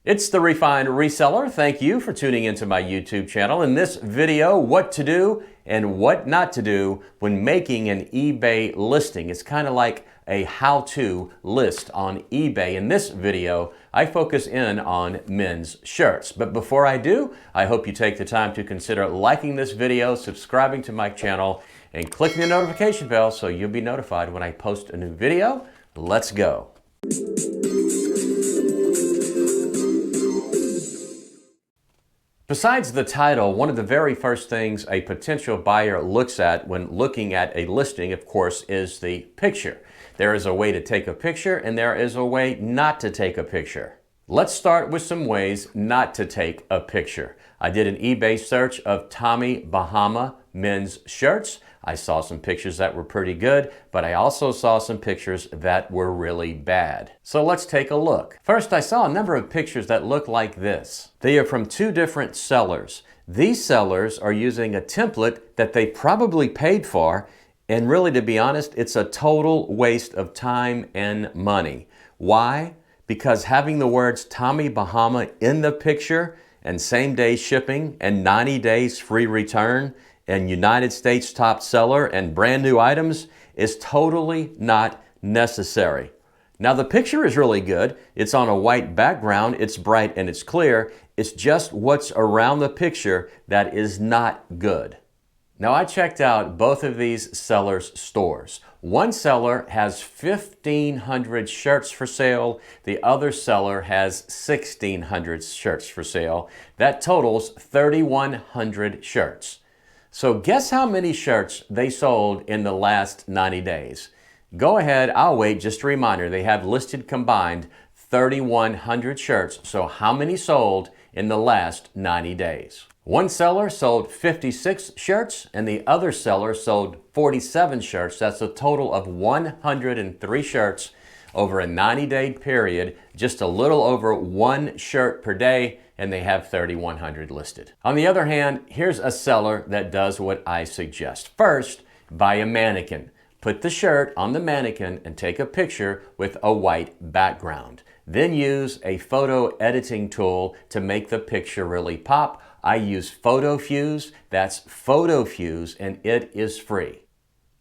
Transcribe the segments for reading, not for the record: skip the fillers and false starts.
It's the Refined Reseller. Thank you for tuning into my YouTube channel. In this video, what to do and what not to do when making an eBay listing. It's kind of like a how-to list on eBay. In this video, I focus in on men's shirts. But before I do, I hope you take the time to consider liking this video, subscribing to my channel, and clicking the notification bell so you'll be notified when I post a new video. Let's go. Besides the title, one of the very first things a potential buyer looks at when looking at a listing, of course, is the picture. There is a way to take a picture and there is a way not to take a picture. Let's start with some ways not to take a picture. I did an eBay search of Tommy Bahama men's shirts. I saw some pictures that were pretty good, but I also saw some pictures that were really bad. So let's take a look. First, I saw a number of pictures that look like this. They are from two different sellers. These sellers are using a template that they probably paid for, and really, to be honest, it's a total waste of time and money. Why? Because having the words Tommy Bahama in the picture and same-day shipping and 90 days free return and United States top seller and brand new items is totally not necessary. Now the picture is really good. It's on a white background, it's bright and it's clear. It's just what's around the picture that is not good. Now I checked out both of these sellers' stores. One seller has 1,500 shirts for sale. The other seller has 1,600 shirts for sale. That totals 3,100 shirts. So guess how many shirts they sold in the last 90 days? Go ahead, I'll wait. Just a reminder, they have listed combined 3,100 shirts. So how many sold in the last 90 days? One seller sold 56 shirts and the other seller sold 47 shirts. That's a total of 103 shirts over a 90-day period, just a little over one shirt per day, and they have 3,100 listed. On the other hand, here's a seller that does what I suggest. First, buy a mannequin. Put the shirt on the mannequin and take a picture with a white background. Then use a photo editing tool to make the picture really pop. I use PhotoFuse. That's PhotoFuse, and it is free.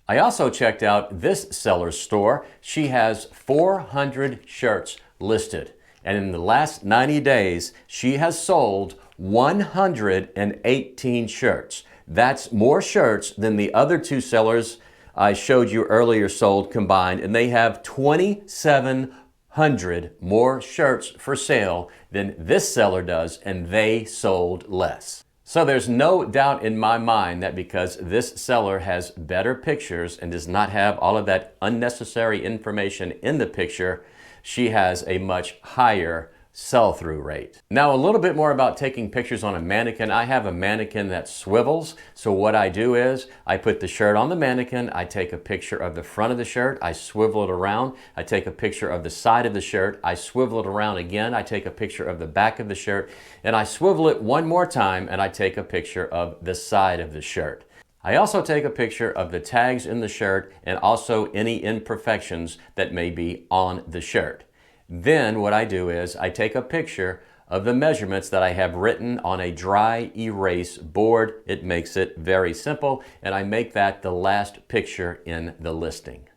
I also checked out this seller's store. She has 400 shirts listed. And in the last 90 days, she has sold 118 shirts. That's more shirts than the other two sellers I showed you earlier sold combined, and they have 2,700 more shirts for sale than this seller does, and they sold less. So there's no doubt in my mind that because this seller has better pictures and does not have all of that unnecessary information in the picture, she has a much higher sell-through rate. Now a little bit more about taking pictures on a mannequin. I have a mannequin that swivels. So what I do is I put the shirt on the mannequin, I take a picture of the front of the shirt, I swivel it around, I take a picture of the side of the shirt, I swivel it around again, I take a picture of the back of the shirt, and I swivel it one more time and I take a picture of the side of the shirt. I also take a picture of the tags in the shirt and also any imperfections that may be on the shirt. Then what I do is I take a picture of the measurements that I have written on a dry erase board. It makes it very simple, and I make that the last picture in the listing.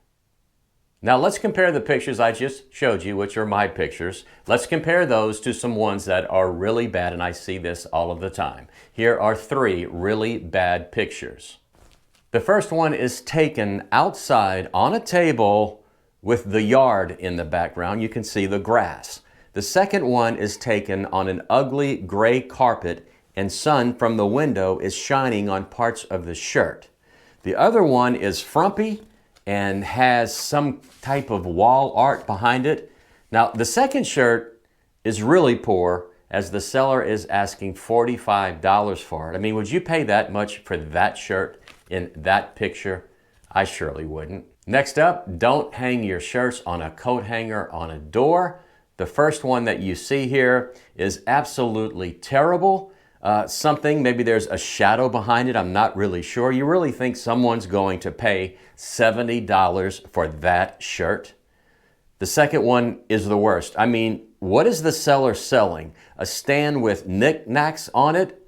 Now let's compare the pictures I just showed you, which are my pictures. Let's compare those to some ones that are really bad, and I see this all of the time. Here are three really bad pictures. The first one is taken outside on a table with the yard in the background. You can see the grass. The second one is taken on an ugly gray carpet and sun from the window is shining on parts of the shirt. The other one is frumpy and has some type of wall art behind it. Now the second shirt is really poor as the seller is asking $45 for it. I mean, would you pay that much for that shirt in that picture? I surely wouldn't. Next up, don't hang your shirts on a coat hanger on a door. The first one that you see here is absolutely terrible. Maybe there's a shadow behind it, I'm not really sure. You really think someone's going to pay $70 for that shirt? The second one is the worst. I mean, What is the seller selling? A stand with knickknacks on it,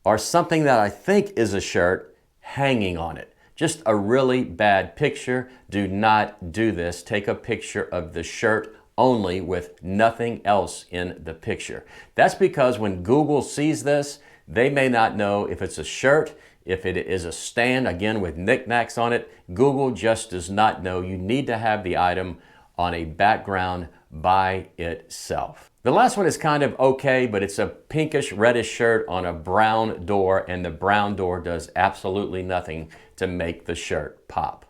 or something that I think is a shirt hanging on it? Just a really bad picture. Do not do this. Take a picture of the shirt only with nothing else in the picture. That's because when Google sees this, they may not know if it's a shirt, if it is a stand, again with knickknacks on it. Google just does not know. You need to have the item on a background by itself. The last one is kind of okay, but it's a pinkish reddish shirt on a brown door, and the brown door does absolutely nothing to make the shirt pop.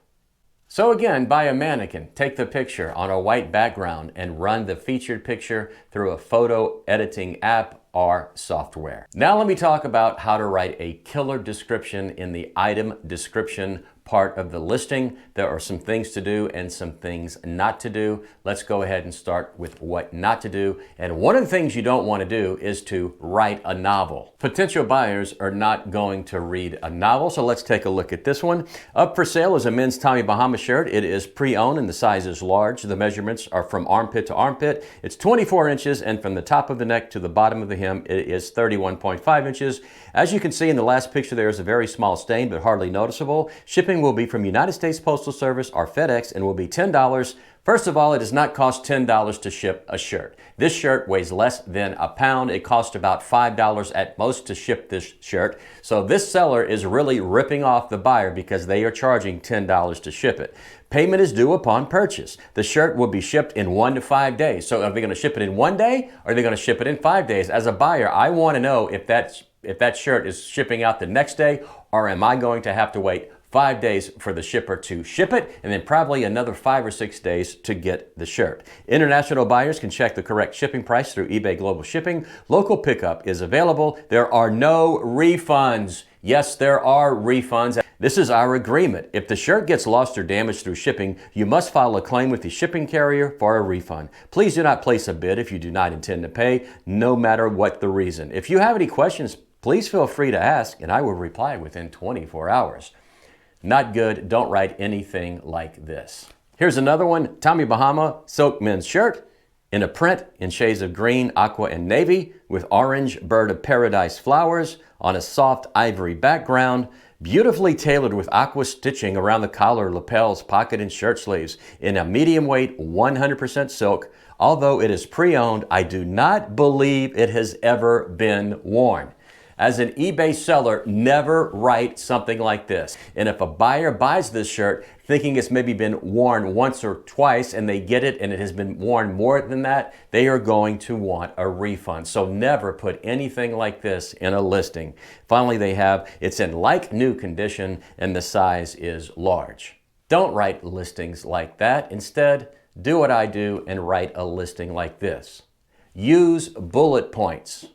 So again, buy a mannequin, take the picture on a white background, and run the featured picture through a photo editing app or software. Now let me talk about how to write a killer description in the item description part of the listing. There are some things to do and some things not to do. Let's go ahead and start with what not to do. And one of the things you don't want to do is to write a novel. Potential buyers are not going to read a novel, so let's take a look at this one. Up for sale is a men's Tommy Bahama shirt. It is pre-owned and the size is large. The measurements are from armpit to armpit. It's 24 inches, and from the top of the neck to the bottom of the hem, it is 31.5 inches. As you can see in the last picture, there is a very small stain, but hardly noticeable. Shipping will be from United States Postal Service or FedEx and will be $10. First of all, it does not cost $10 to ship a shirt. This shirt weighs less than a pound. It costs about $5 at most to ship this shirt. So this seller is really ripping off the buyer because they are charging $10 to ship it. Payment is due upon purchase. The shirt will be shipped in 1 to 5 days. So are they going to ship it in 1 day, or are they going to ship it in 5 days? As a buyer, I want to know if that shirt is shipping out the next day, or am I going to have to wait 5 days for the shipper to ship it, and then probably another 5 or 6 days to get the shirt. International buyers can check the correct shipping price through eBay Global Shipping. Local pickup is available. There are no refunds. Yes, there are refunds. This is our agreement. If the shirt gets lost or damaged through shipping, you must file a claim with the shipping carrier for a refund. Please do not place a bid if you do not intend to pay, no matter what the reason. If you have any questions, please feel free to ask, and I will reply within 24 hours. Not good. Don't write anything like this. Here's another one. Tommy Bahama silk men's shirt in a print in shades of green, aqua, and navy with orange bird of paradise flowers on a soft ivory background. Beautifully tailored with aqua stitching around the collar, lapels, pocket, and shirt sleeves in a medium weight 100% silk. Although it is pre-owned, I do not believe it has ever been worn. As an eBay seller, never write something like this. And if a buyer buys this shirt thinking it's maybe been worn once or twice and they get it and it has been worn more than that, they are going to want a refund. So never put anything like this in a listing. Finally, they have, it's in like new condition and the size is large. Don't write listings like that. Instead, do what I do and write a listing like this. Use bullet points.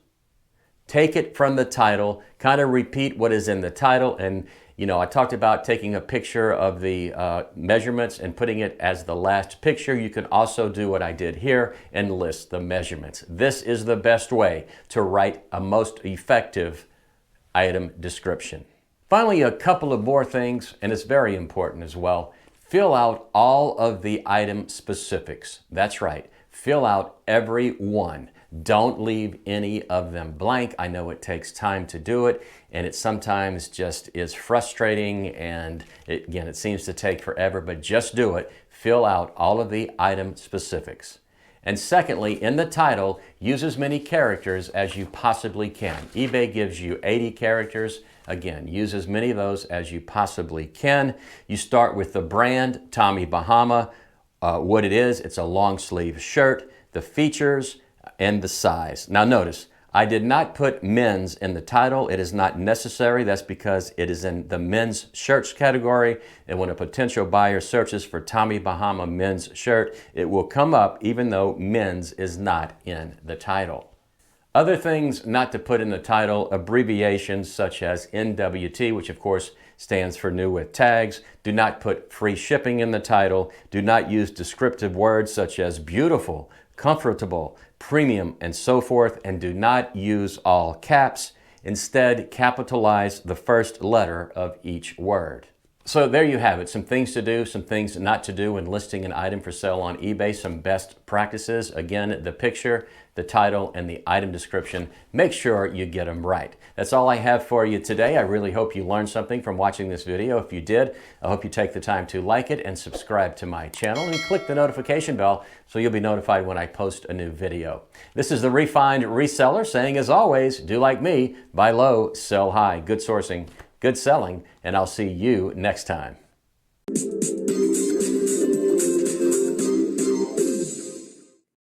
Take it from the title, kind of repeat what is in the title. And, you know, I talked about taking a picture of the measurements and putting it as the last picture. You can also do what I did here and list the measurements. This is the best way to write a most effective item description. Finally, a couple of more things, and it's very important as well. Fill out all of the item specifics. That's right. Fill out every one. Don't leave any of them blank. I know it takes time to do it, and it sometimes just is frustrating, and it seems to take forever, but just do it. Fill out all of the item specifics. And secondly, in the title, use as many characters as you possibly can. eBay gives you 80 characters. Again, use as many of those as you possibly can. You start with the brand, Tommy Bahama, what it is. It's a long sleeve shirt, the features, and the size. Now notice, I did not put men's in the title. It is not necessary. That's because it is in the men's shirts category. And when a potential buyer searches for Tommy Bahama men's shirt, it will come up even though men's is not in the title. Other things not to put in the title, abbreviations such as NWT, which of course stands for new with tags. Do not put free shipping in the title. Do not use descriptive words such as beautiful, comfortable, premium, and so forth, and do not use all caps. Instead, capitalize the first letter of each word. So there you have it. Some things to do, some things not to do when listing an item for sale on eBay. Some best practices. Again, the picture, the title, and the item description. Make sure you get them right. That's all I have for you today. I really hope you learned something from watching this video. If you did, I hope you take the time to like it and subscribe to my channel and click the notification bell so you'll be notified when I post a new video. This is the Refined Reseller saying, as always, do like me, buy low, sell high. Good sourcing, good selling, and I'll see you next time.